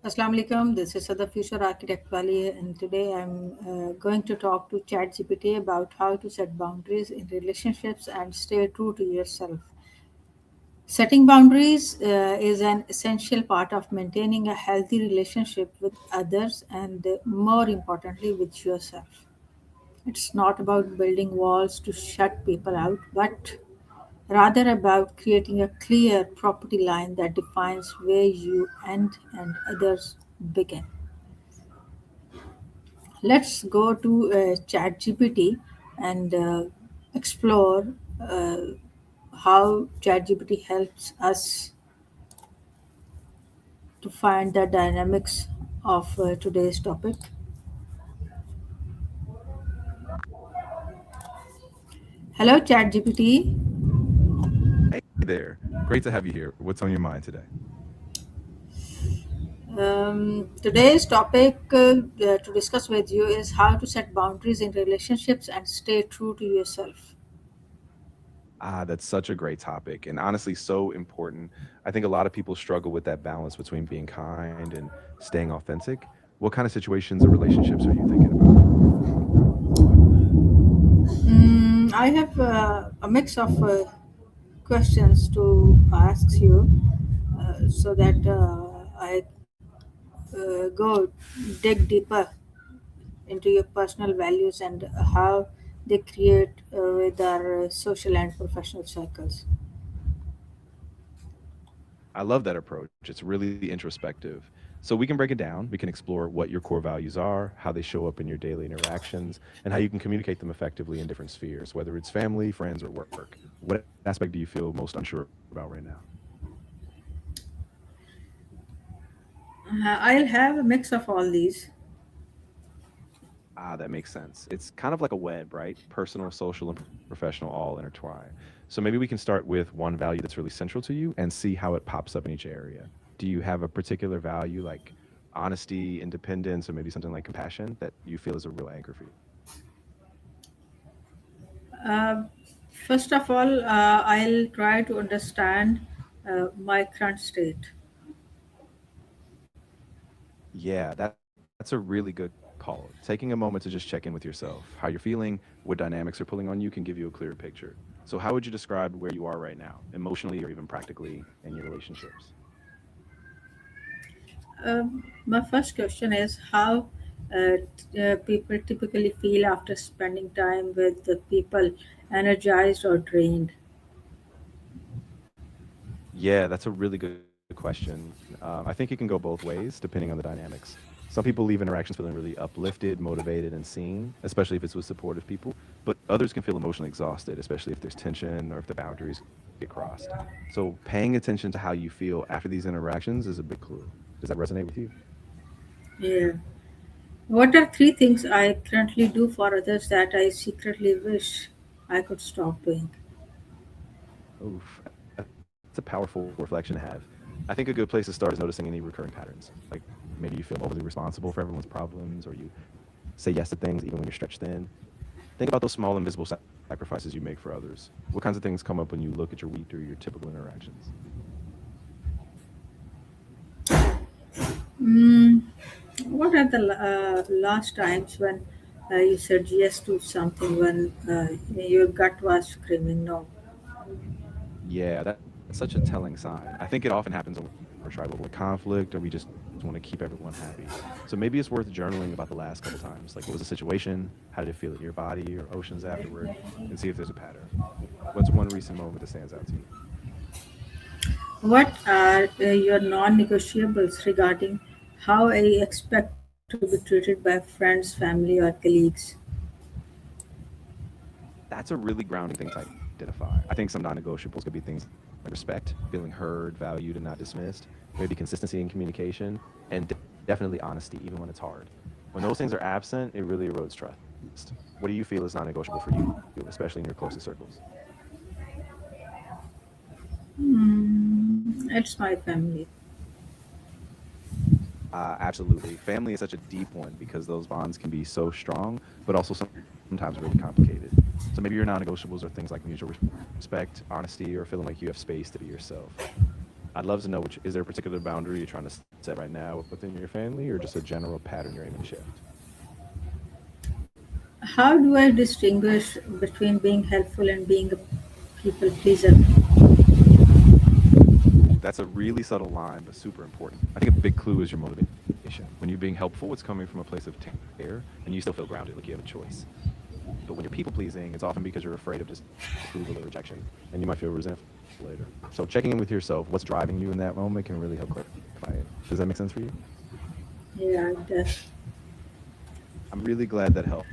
Assalamu alaikum. This is the future architect Vali, and today I'm going to talk to ChatGPT about how to set boundaries in relationships and stay true to yourself. Setting boundaries is an essential part of maintaining a healthy relationship with others and, more importantly, with yourself. It's not about building walls to shut people out, but rather about creating a clear property line that defines where you end and others begin. Let's go to ChatGPT and explore uh, how ChatGPT helps us to find the dynamics of today's topic. Hello, ChatGPT. Hey there. Great to have you here. What's on your mind today? Today's topic to discuss with you is how to set boundaries in relationships and stay true to yourself. That's such a great topic and honestly so important. I think a lot of people struggle with that balance between being kind and staying authentic. What kind of situations or relationships are you thinking about? I have a mix of questions to ask you so that I go dig deeper into your personal values and how they create with our social and professional circles. I love that approach. It's really introspective. So we can break it down. We can explore what your core values are, how they show up in your daily interactions, and how you can communicate them effectively in different spheres, whether it's family, friends, or work. What aspect do you feel most unsure about right now? I'll have a mix of all these. That makes sense. It's kind of like a web, right? Personal, social, and professional all intertwined. So maybe we can start with one value that's really central to you and see how it pops up in each area. Do you have a particular value like honesty, independence, or maybe something like compassion that you feel is a real anchor for you? Uh, First of all, I'll try to understand my current state. Yeah, that's a really good call. Taking a moment to just check in with yourself, how you're feeling, what dynamics are pulling on you can give you a clearer picture. So, how would you describe where you are right now, emotionally or even practically in your relationships? My first question is how people typically feel after spending time with the people, energized or drained. Yeah, that's a really good question. I think it can go both ways depending on the dynamics. Some people leave interactions feeling really uplifted, motivated, and seen, especially if it's with supportive people. But others can feel emotionally exhausted, especially if there's tension or if the boundaries get crossed. So, paying attention to how you feel after these interactions is a big clue. Does that resonate with you? Yeah. What are three things I currently do for others that I secretly wish I could stop doing? Oof, that's a powerful reflection to have. I think a good place to start is noticing any recurring patterns. Like maybe you feel overly responsible for everyone's problems, or you say yes to things even when you're stretched thin. Think about those small invisible sacrifices you make for others. What kinds of things come up when you look at your week or your typical interactions? Mm, what are the last times when you said yes to something when your gut was screaming no? Yeah, that's such a telling sign. I think it often happens when we're trying to avoid conflict or we just want to keep everyone happy. So maybe it's worth journaling about the last couple times. Like, what was the situation? How did it feel in your body or oceans afterward? And see if there's a pattern. What's one recent moment that stands out to you? What are your non negotiables regarding how I expect to be treated by friends, family, or colleagues? That's a really grounding thing to identify. I think some non-negotiables could be things like respect, feeling heard, valued, and not dismissed. Maybe consistency in communication, and definitely honesty, even when it's hard. When those things are absent, it really erodes trust. What do you feel is non-negotiable for you, especially in your closest circles? It's my family. Absolutely. Family is such a deep one because those bonds can be so strong, but also sometimes really complicated. So maybe your non-negotiables are things like mutual respect, honesty, or feeling like you have space to be yourself. I'd love to know which, is there a particular boundary you're trying to set right now within your family, or just a general pattern you're aiming to shift? How do I distinguish between being helpful and being a people pleaser? Ooh, that's a really subtle line, but super important. I think a big clue is your motivation. When you're being helpful, it's coming from a place of care, and you still feel grounded, like you have a choice. But when you're people pleasing, it's often because you're afraid of disapproval or rejection, and you might feel resentful later. So checking in with yourself, what's driving you in that moment, can really help clarify it. Does that make sense for you? Yeah, it does. I'm really glad that helps.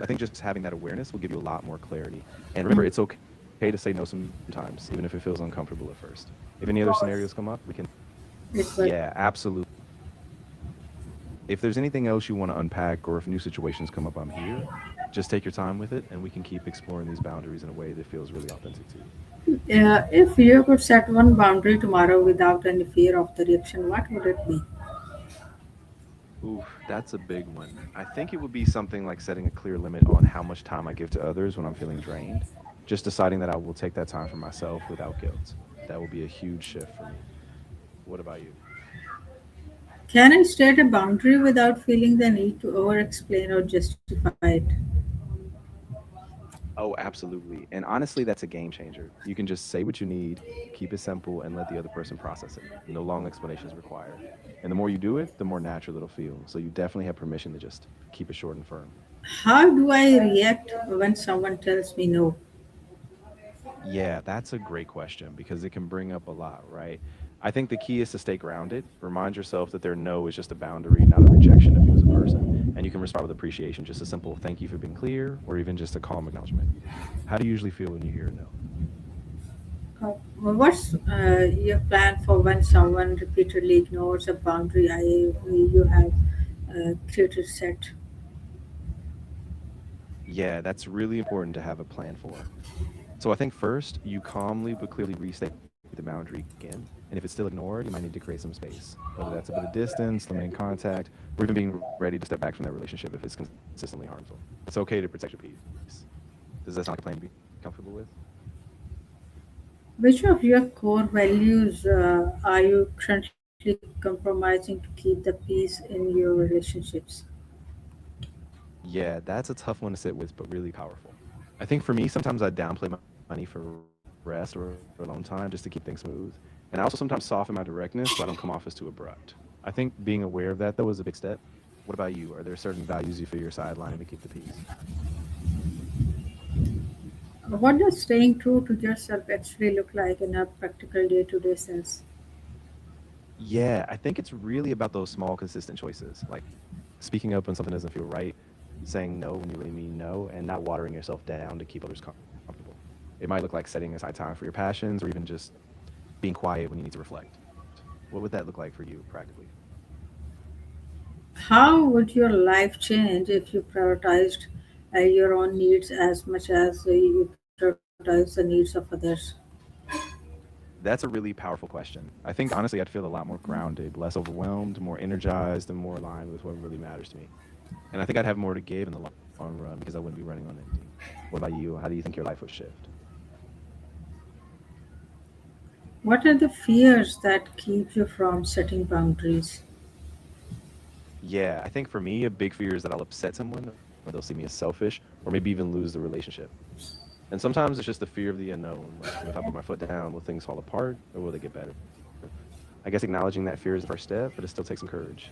I think just having that awareness will give you a lot more clarity. And remember, it's okay to say no sometimes, even if it feels uncomfortable at first. If any other scenarios come up, we can. It Yeah, was. absolutely. If there's anything else you want to unpack, or if new situations come up, I'm here. Just take your time with it, and we can keep exploring these boundaries in a way that feels really authentic to you. If you could set one boundary tomorrow without any fear of the reaction, what would it be? Ooh, that's a big one. I think it would be something like setting a clear limit on how much time I give to others when I'm feeling drained. Just deciding that I will take that time for myself without guilt. That will be a huge shift for me. What about you? Can I state a boundary without feeling the need to over explain or justify it? Oh, absolutely. And honestly, that's a game changer. You can just say what you need, keep it simple, and let the other person process it. No long explanations required. And the more you do it, the more natural it'll feel. So you definitely have permission to just keep it short and firm. How do I react when someone tells me no? Yeah, that's a great question because it can bring up a lot, right? I think the key is to stay grounded. Remind yourself that their no is just a boundary, not a rejection of you as a person. And you can respond with appreciation, just a simple thank you for being clear, or even just a calm acknowledgement. How do you usually feel when you hear a no? What's your plan for when someone repeatedly ignores a boundary you have created set? Yeah, that's really important to have a plan for. So I think first, you calmly but clearly restate the boundary again. And if it's still ignored, you might need to create some space, whether that's a bit of distance, limiting contact, or even being ready to step back from that relationship if it's consistently harmful. It's okay to protect your peace. Does that sound like a plan to be comfortable with? Which of your core values are you currently compromising to keep the peace in your relationships? Yeah, that's a tough one to sit with, but really powerful. I think for me, sometimes I downplay my money for rest or alone time just to keep things smooth. And I also sometimes soften my directness so I don't come off as too abrupt. I think being aware of that, though, is a big step. What about you? Are there certain values you feel you're sidelining to keep the peace? What does staying true to yourself actually look like in a practical day to day sense? Yeah, I think it's really about those small, consistent choices, like speaking up when something doesn't feel right, saying no when you really mean no, and not watering yourself down to keep others comfortable. It might look like setting aside time for your passions, or even just being quiet when you need to reflect. What would that look like for you practically? How would your life change if you prioritized your own needs as much as you prioritize the needs of others? That's a really powerful question. I think honestly, I'd feel a lot more grounded, less overwhelmed, more energized, and more aligned with what really matters to me. And I think I'd have more to give in the long run because I wouldn't be running on empty. What about you? How do you think your life would shift? What are the fears that keep you from setting boundaries? Yeah, I think for me, a big fear is that I'll upset someone, or they'll see me as selfish, or maybe even lose the relationship. And sometimes it's just the fear of the unknown. Like, if I put my foot down, will things fall apart, or will they get better? I guess acknowledging that fear is the first step, but it still takes some courage.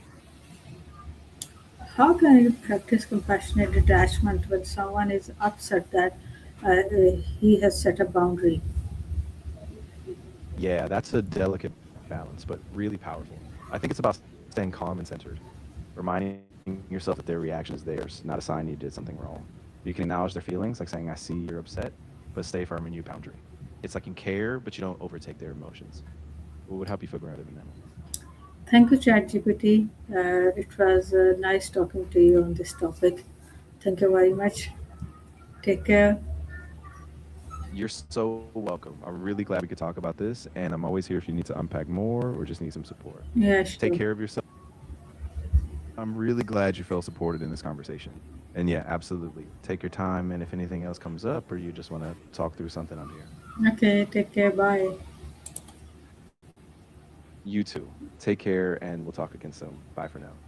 How can you practice compassionate detachment when someone is upset that he has set a boundary? Yeah, that's a delicate balance, but really powerful. I think it's about staying calm and centered, reminding yourself that their reaction is theirs, not a sign you did something wrong. You can acknowledge their feelings, like saying, I see you're upset, but stay firm in your boundary. It's like you care, but you don't overtake their emotions. What would help you feel grounded in that moment? Thank you, ChatGPT. It was nice talking to you on this topic. Thank you very much. Take care. You're so welcome. I'm really glad we could talk about this, and I'm always here if you need to unpack more or just need some support. Yeah, Take care sure. of yourself. I'm really glad you felt supported in this conversation. And yeah, absolutely. Take your time, and if anything else comes up or you just want to talk through something, I'm here. Okay, take care. Bye. You too. Take care, and we'll talk again soon. Bye for now.